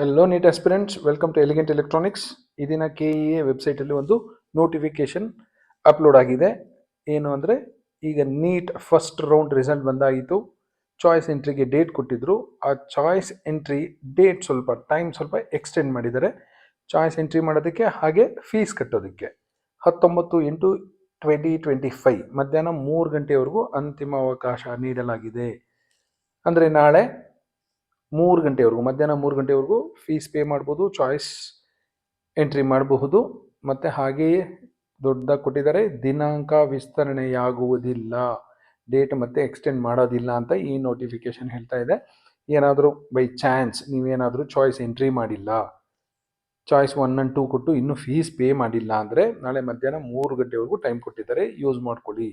Hello NEET aspirants, welcome to elegant electronics. ಈ ದಿನ KEA ವೆಬ್ಸೈಟಲ್ಲಿ ಒಂದು ನೋಟಿಫಿಕೇಶನ್ ಅಪ್ಲೋಡ್ ಆಗಿದೆ. ಏನು ಅಂದರೆ, ಈಗ ನೀಟ್ ಫಸ್ಟ್ ರೌಂಡ್ ರಿಸಲ್ಟ್ ಬಂದಾಯಿತು. ಚಾಯ್ಸ್ ಎಂಟ್ರಿಗೆ ಡೇಟ್ ಕೊಟ್ಟಿದ್ರು. ಆ ಚಾಯ್ಸ್ ಎಂಟ್ರಿ ಡೇಟ್ ಟೈಮ್ ಸ್ವಲ್ಪ ಎಕ್ಸ್ಟೆಂಡ್ ಮಾಡಿದ್ದಾರೆ. ಚಾಯ್ಸ್ ಎಂಟ್ರಿ ಮಾಡೋದಕ್ಕೆ ಹಾಗೆ ಫೀಸ್ ಕಟ್ಟೋದಕ್ಕೆ 19/8/2025 ಮಧ್ಯಾಹ್ನ 3 ಗಂಟೆವರೆಗೂ ಅಂತಿಮ ಅವಕಾಶ ನೀಡಲಾಗಿದೆ. ಅಂದರೆ ನಾಳೆ 3 ಗಂಟೆವರೆಗೂ, ಮಧ್ಯಾಹ್ನ 3 ಗಂಟೆವರೆಗೂ ಫೀಸ್ ಪೇ ಮಾಡ್ಬೋದು, ಚಾಯ್ಸ್ ಎಂಟ್ರಿ ಮಾಡಬಹುದು. ಮತ್ತು ಹಾಗೆಯೇ ದೊಡ್ಡದಾಗಿ ಕೊಟ್ಟಿದ್ದಾರೆ, ದಿನಾಂಕ ವಿಸ್ತರಣೆಯಾಗುವುದಿಲ್ಲ, ಡೇಟ್ ಮತ್ತೆ ಎಕ್ಸ್ಟೆಂಡ್ ಮಾಡೋದಿಲ್ಲ ಅಂತ ಈ ನೋಟಿಫಿಕೇಶನ್ ಹೇಳ್ತಾ ಇದೆ. ಏನಾದರೂ ಬೈ ಚಾನ್ಸ್ ನೀವೇನಾದರೂ ಚಾಯ್ಸ್ ಎಂಟ್ರಿ ಮಾಡಿಲ್ಲ, ಚಾಯ್ಸ್ 1 and 2 ಕೊಟ್ಟು ಇನ್ನೂ ಫೀಸ್ ಪೇ ಮಾಡಿಲ್ಲ ಅಂದರೆ ನಾಳೆ ಮಧ್ಯಾಹ್ನ 3 ಗಂಟೆವರೆಗೂ ಟೈಮ್ ಕೊಟ್ಟಿದ್ದಾರೆ, ಯೂಸ್ ಮಾಡ್ಕೊಳ್ಳಿ.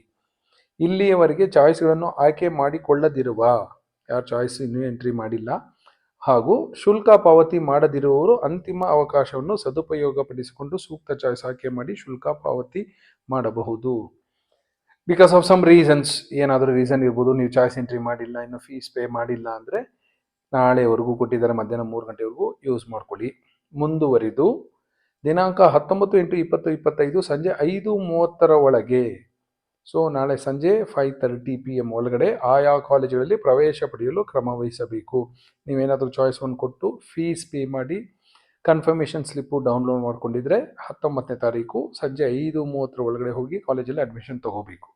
ಇಲ್ಲಿಯವರೆಗೆ ಚಾಯ್ಸ್ಗಳನ್ನು ಆಯ್ಕೆ ಮಾಡಿಕೊಳ್ಳದಿರುವ ಯಾರು ಚಾಯ್ಸ್ ಇನ್ನೂ ಎಂಟ್ರಿ ಮಾಡಿಲ್ಲ ಹಾಗೂ ಶುಲ್ಕ ಪಾವತಿ ಮಾಡದಿರುವವರು ಅಂತಿಮ ಅವಕಾಶವನ್ನು ಸದುಪಯೋಗಪಡಿಸಿಕೊಂಡು ಸೂಕ್ತ ಚಾಯ್ಸ್ ಆಯ್ಕೆ ಮಾಡಿ ಶುಲ್ಕ ಪಾವತಿ ಮಾಡಬಹುದು. ಬಿಕಾಸ್ ಆಫ್ ಸಮ್ ರೀಸನ್ಸ್, ಏನಾದರೂ ರೀಸನ್ ಇರ್ಬೋದು, ನೀವು ಚಾಯ್ಸ್ ಎಂಟ್ರಿ ಮಾಡಿಲ್ಲ, ಇನ್ನು ಫೀಸ್ ಪೇ ಮಾಡಿಲ್ಲ ಅಂದರೆ ನಾಳೆವರೆಗೂ ಕೊಟ್ಟಿದ್ದಾರೆ, ಮಧ್ಯಾಹ್ನ 3 ಗಂಟೆವರೆಗೂ ಯೂಸ್ ಮಾಡ್ಕೊಳ್ಳಿ. ಮುಂದುವರಿದು ದಿನಾಂಕ 19/8/2025 ಸಂಜೆ 5:30 ಒಳಗೆ, ಸೊ ನಾಳೆ ಸಂಜೆ 5:30 PM ಒಳಗಡೆ ಆಯಾ ಕಾಲೇಜುಗಳಲ್ಲಿ ಪ್ರವೇಶ ಪಡೆಯಲು ಕ್ರಮ ವಹಿಸಬೇಕು. ನೀವೇನಾದರೂ ಚಾಯ್ಸ್ 1 ಕೊಟ್ಟು ಫೀಸ್ ಪೇ ಮಾಡಿ ಕನ್ಫರ್ಮೇಷನ್ ಸ್ಲಿಪ್ಪು ಡೌನ್ಲೋಡ್ ಮಾಡ್ಕೊಂಡಿದ್ರೆ 19ನೇ ತಾರೀಕು ಸಂಜೆ 5:30 ಒಳಗಡೆ ಹೋಗಿ ಕಾಲೇಜಲ್ಲಿ ಅಡ್ಮಿಷನ್ ತಗೋಬೇಕು.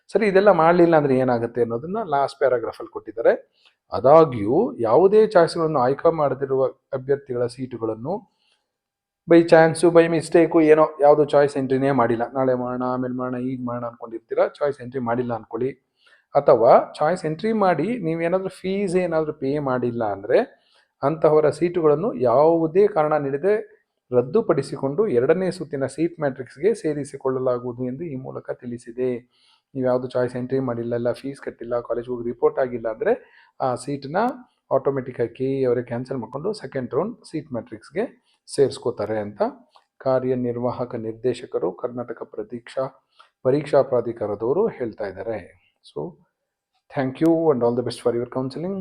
ಸರಿ, ಇದೆಲ್ಲ ಮಾಡಲಿಲ್ಲ ಅಂದರೆ ಏನಾಗುತ್ತೆ ಅನ್ನೋದನ್ನ ಲಾಸ್ಟ್ ಪ್ಯಾರಾಗ್ರಾಫಲ್ಲಿ ಕೊಟ್ಟಿದ್ದಾರೆ. ಆದಾಗ್ಯೂ ಯಾವುದೇ ಚಾಯ್ಸ್ಗಳನ್ನು ಆಯ್ಕೆ ಮಾಡದಿರುವ ಅಭ್ಯರ್ಥಿಗಳ ಸೀಟುಗಳನ್ನು ಬೈ ಚಾನ್ಸು, ಬೈ ಮಿಸ್ಟೇಕು, ಏನೋ ಯಾವುದು ಚಾಯ್ಸ್ ಎಂಟ್ರಿನೇ ಮಾಡಿಲ್ಲ, ನಾಳೆ ಮಾಡೋಣ, ಆಮೇಲೆ ಮಾಡೋಣ, ಈಗ ಮಾಡೋಣ ಅಂದ್ಕೊಂಡಿರ್ತೀರ, ಚಾಯ್ಸ್ ಎಂಟ್ರಿ ಮಾಡಿಲ್ಲ ಅಂದ್ಕೊಳ್ಳಿ. ಅಥವಾ ಚಾಯ್ಸ್ ಎಂಟ್ರಿ ಮಾಡಿ ನೀವೇನಾದರೂ ಫೀಸ್ ಏನಾದರೂ ಪೇ ಮಾಡಿಲ್ಲ ಅಂದರೆ ಅಂತಹವರ ಸೀಟುಗಳನ್ನು ಯಾವುದೇ ಕಾರಣ ನೀಡದೆ ರದ್ದುಪಡಿಸಿಕೊಂಡು 2ನೇ ಸುತ್ತಿನ ಸೀಟ್ ಮ್ಯಾಟ್ರಿಕ್ಸ್ಗೆ ಸೇರಿಸಿಕೊಳ್ಳಲಾಗುವುದು ಎಂದು ಈ ಮೂಲಕ ತಿಳಿಸಿದೆ. ನೀವು ಯಾವುದು ಚಾಯ್ಸ್ ಎಂಟ್ರಿ ಮಾಡಿಲ್ಲ, ಇಲ್ಲ ಫೀಸ್ ಕಟ್ಟಿಲ್ಲ, ಕಾಲೇಜ್ ಹೋಗಿ ರಿಪೋರ್ಟ್ ಆಗಿಲ್ಲ ಅಂದರೆ ಆ ಸೀಟನ್ನ ಆಟೋಮೆಟಿಕ್ಕಾಗಿ KE ಅವರೇ ಕ್ಯಾನ್ಸಲ್ ಮಾಡಿಕೊಂಡು ಸೆಕೆಂಡ್ ರೌಂಡ್ ಸೀಟ್ ಮ್ಯಾಟ್ರಿಕ್ಸ್ಗೆ ಸೇರಿಸ್ಕೋತಾರೆ ಅಂತ ಕಾರ್ಯನಿರ್ವಾಹಕ ನಿರ್ದೇಶಕರು, ಕರ್ನಾಟಕ ಪರೀಕ್ಷಾ ಪ್ರಾಧಿಕಾರದವರು ಹೇಳ್ತಾ ಇದ್ದಾರೆ. So thank you and all the best for your counselling.